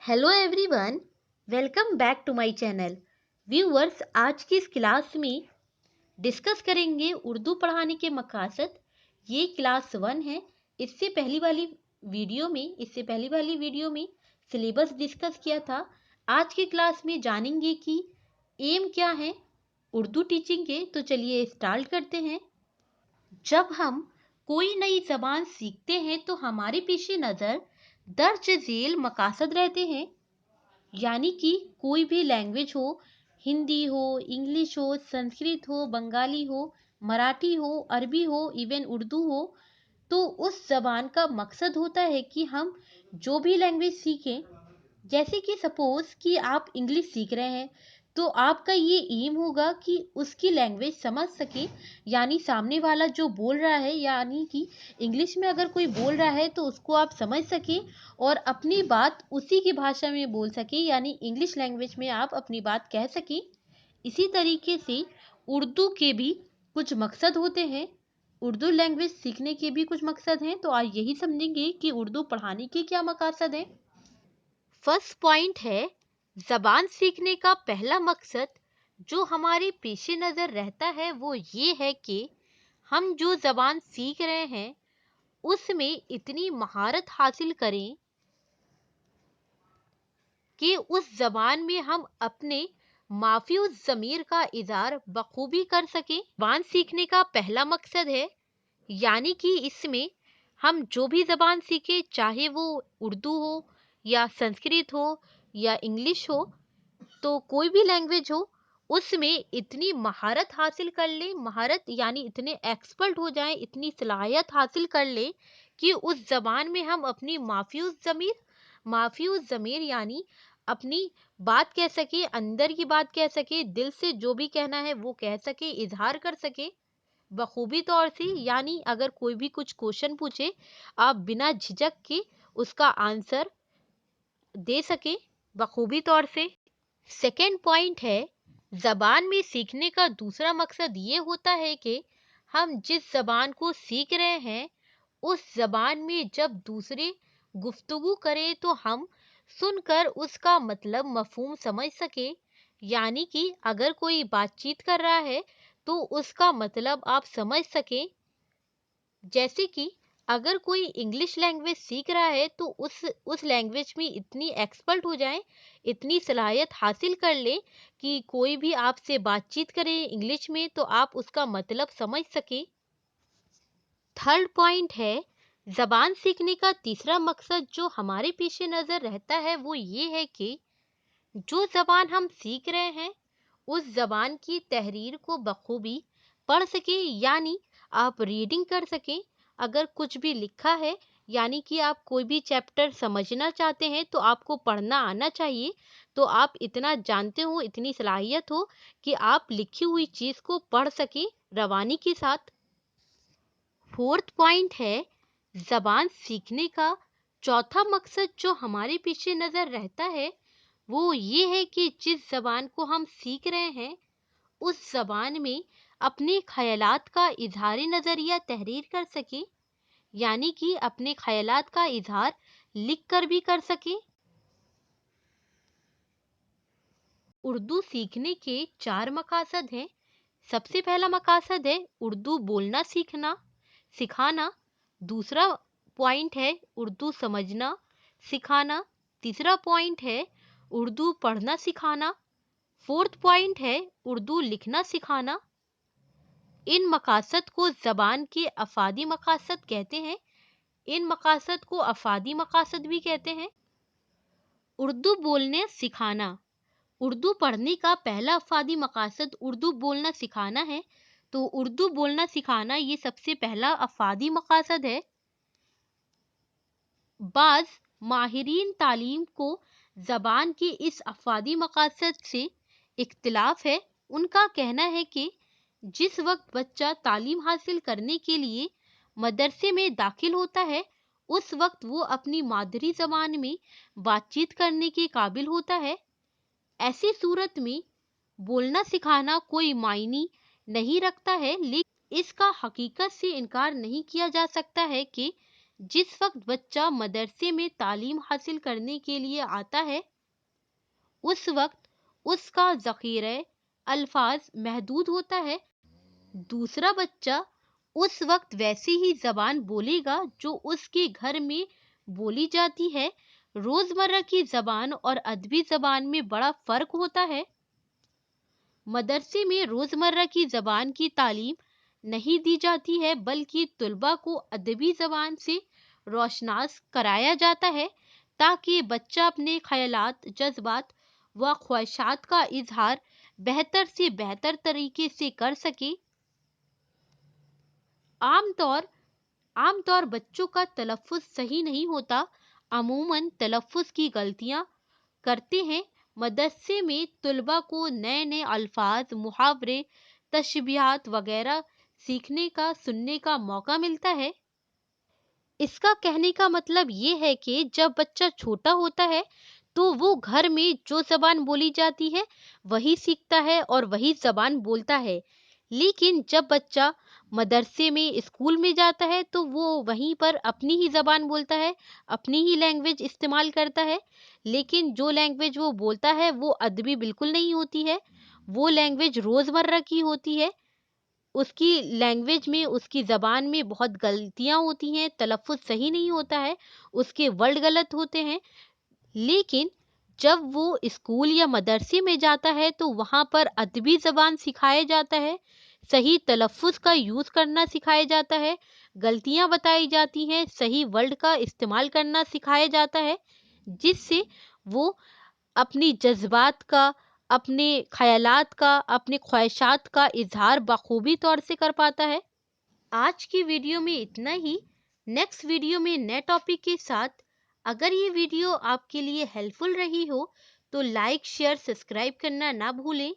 Hello everyone, welcome back to my channel. Viewers, आज की इस क्लास में डिस्कस करेंगे उर्दू पढ़ाने के मकासद। ये क्लास 1 है। इससे पहली वाली वीडियो में सिलेबस डिस्कस किया था। आज की क्लास में जानेंगे कि एम क्या है उर्दू टीचिंग के। तो चलिए स्टार्ट करते हैं। जब हम कोई नई जबान सीखते हैं तो हमारे पीछे नज़र दर्ज झेल मकासद रहते हैं। यानी कि कोई भी लैंग्वेज हो, हिंदी हो, इंग्लिश हो, संस्कृत हो, बंगाली हो, मराठी हो, अरबी हो, इवन उर्दू हो, तो उस जबान का मकसद होता है कि हम जो भी लैंग्वेज सीखें। जैसे कि सपोज कि आप इंग्लिश सीख रहे हैं, तो आपका ये एम होगा कि उसकी लैंग्वेज समझ सके। यानी सामने वाला जो बोल रहा है, यानी कि इंग्लिश में अगर कोई बोल रहा है तो उसको आप समझ सके और अपनी बात उसी की भाषा में बोल सके, यानी इंग्लिश लैंग्वेज में आप अपनी बात कह सके। इसी तरीके से उर्दू के भी कुछ मकसद होते हैं। उर्दू लैंग्वेज सीखने के भी कुछ मकसद हैं। तो आज यही समझेंगे कि उर्दू पढ़ाने के क्या मकसद हैं। फर्स्ट पॉइंट है, जबान सीखने का पहला मकसद जो हमारे पेशे नज़र रहता है वो ये है कि हम जो जबान सीख रहे हैं उसमें इतनी महारत हासिल करें कि उस जबान में हम अपने माफ्यूज ज़मीर का इज़हार बखूबी कर सकें। जबान सीखने का पहला मकसद है, यानी कि इसमें हम जो भी जबान सीखे, चाहे वो उर्दू हो या संस्कृत हो या इंग्लिश हो, तो कोई भी लैंग्वेज हो, उसमें इतनी महारत हासिल कर ले। महारत यानी इतने एक्सपर्ट हो जाएं, इतनी सलाहियत हासिल कर ले कि उस जबान में हम अपनी माफ्यूज ज़मीर यानी अपनी बात कह सके, अंदर की बात कह सके, दिल से जो भी कहना है वो कह सके, इजहार कर सके बखूबी तौर से। यानी अगर कोई भी कुछ क्वेश्चन पूछे, आप बिना झिझक के उसका आंसर दे सके बखूबी तौर से। सेकेंड पॉइंट है, जबान में सीखने का दूसरा मकसद ये होता है कि हम जिस जबान को सीख रहे हैं उस जबान में जब दूसरे गुफ्तगू करें तो हम सुनकर उसका मतलब मफहूम समझ सके। यानी कि अगर कोई बातचीत कर रहा है तो उसका मतलब आप समझ सकें। जैसे कि अगर कोई इंग्लिश लैंग्वेज सीख रहा है तो उस लैंग्वेज में इतनी एक्सपर्ट हो जाए, इतनी सलाहियत हासिल कर ले कि कोई भी आपसे बातचीत करे इंग्लिश में तो आप उसका मतलब समझ सके। थर्ड पॉइंट है, जबान सीखने का तीसरा मकसद जो हमारे पीछे नज़र रहता है वो ये है कि जो जबान हम सीख रहे हैं उस जबान की तहरीर को बखूबी पढ़ सके। यानी आप रीडिंग कर सकें। अगर कुछ भी लिखा है, यानी कि आप कोई भी चैप्टर समझना चाहते हैं तो आपको पढ़ना आना चाहिए। तो आप इतना जानते हो, इतनी सलाहियत हो कि आप लिखी हुई चीज़ को पढ़ सकें रवानी के साथ। फोर्थ पॉइंट है, जबान सीखने का चौथा मकसद जो हमारे पीछे नज़र रहता है वो ये है कि जिस जबान को हम सीख रहे हैं उस जबान में अपने ख्यालात का इजहार नज़रिया तहरीर कर सके। यानी कि अपने ख्यालात का इजहार लिख कर भी कर सके। उर्दू सीखने के 4 मकासद हैं। सबसे पहला मकासद है उर्दू बोलना सीखना सिखाना। दूसरा पॉइंट है उर्दू समझना सिखाना। तीसरा पॉइंट है उर्दू पढ़ना सिखाना। फोर्थ पॉइंट है उर्दू लिखना सिखाना। इन मकासद को ज़बान के अफादी मकासद कहते हैं। इन मकासद को अफादी मकासद भी कहते हैं। उर्दू बोलने सिखाना, उर्दू पढ़ने का पहला अफादी मकासद उर्दू बोलना सिखाना है। तो उर्दू बोलना सिखाना ये सबसे पहला अफादी मकासद है। बाज़ माहिरीन तालीम को ज़बान के इस अफादी मकासद से इख्तिलाफ है। उनका कहना है कि जिस वक्त बच्चा तालीम हासिल करने के लिए मदरसे में दाखिल होता है उस वक्त वो अपनी मादरी ज़बान में बातचीत करने के काबिल होता है। ऐसी सूरत में बोलना सिखाना कोई मायने नहीं रखता है, लेकिन इसका हकीकत से इनकार नहीं किया जा सकता है कि जिस वक्त बच्चा मदरसे में तालीम हासिल करने के लिए आता है, उस वक्त उसका ज़ख़ीरा अल्फाज महदूद होता है। दूसरा बच्चा उस वक्त वैसी ही ज़बान बोलेगा जो उसके घर में बोली जाती है। रोज़मर्रा की ज़बान और अदबी ज़बान में बड़ा फ़र्क होता है। मदरसे में रोज़मर्रा की ज़बान की तालीम नहीं दी जाती है, बल्कि तुलबा को अदबी ज़बान से रोशनास कराया जाता है, ताकि बच्चा अपने ख़यालात, जज्बात व ख्वाहिशात का इजहार बेहतर से बेहतर तरीके से कर सके। आमतौर आमतौर बच्चों का तलफ़्फ़ुज़ सही नहीं होता, अमूमन तलफ़्फ़ुज़ की गलतियाँ करते हैं। मदरसे में तुलबा को नए नए अल्फाज, मुहावरे, तशबीहात वगैरह सीखने का, सुनने का मौका मिलता है। इसका कहने का मतलब ये है कि जब बच्चा छोटा होता है तो वो घर में जो ज़बान बोली जाती है वही सीखता है और वही ज़बान बोलता है। लेकिन जब बच्चा मदरसे में, स्कूल में जाता है तो वो वहीं पर अपनी ही ज़बान बोलता है, अपनी ही लैंग्वेज इस्तेमाल करता है। लेकिन जो लैंग्वेज वो बोलता है वो अदबी बिल्कुल नहीं होती है, वो लैंग्वेज रोज़मर्रा की होती है। उसकी लैंग्वेज में, उसकी ज़बान में बहुत गलतियाँ होती हैं, तलफ़्फ़ुज़ सही नहीं होता है, उसके वर्ड गलत होते हैं। लेकिन जब वो स्कूल या मदरसे में जाता है तो वहाँ पर अदबी ज़बान सिखाया जाता है, सही तलफ़्फ़ुज़ का यूज़ करना सिखाया जाता है, गलतियाँ बताई जाती हैं, सही वर्ड का इस्तेमाल करना सिखाया जाता है, जिससे वो अपनी जज़्बात का, अपने ख़यालात का, अपने ख्वाहिशात का इज़हार बख़ूबी तौर से कर पाता है। आज की वीडियो में इतना ही। नेक्स्ट वीडियो में नए टॉपिक के साथ। अगर ये वीडियो आपके लिए हेल्पफुल रही हो तो लाइक, शेयर, सब्सक्राइब करना ना भूलें।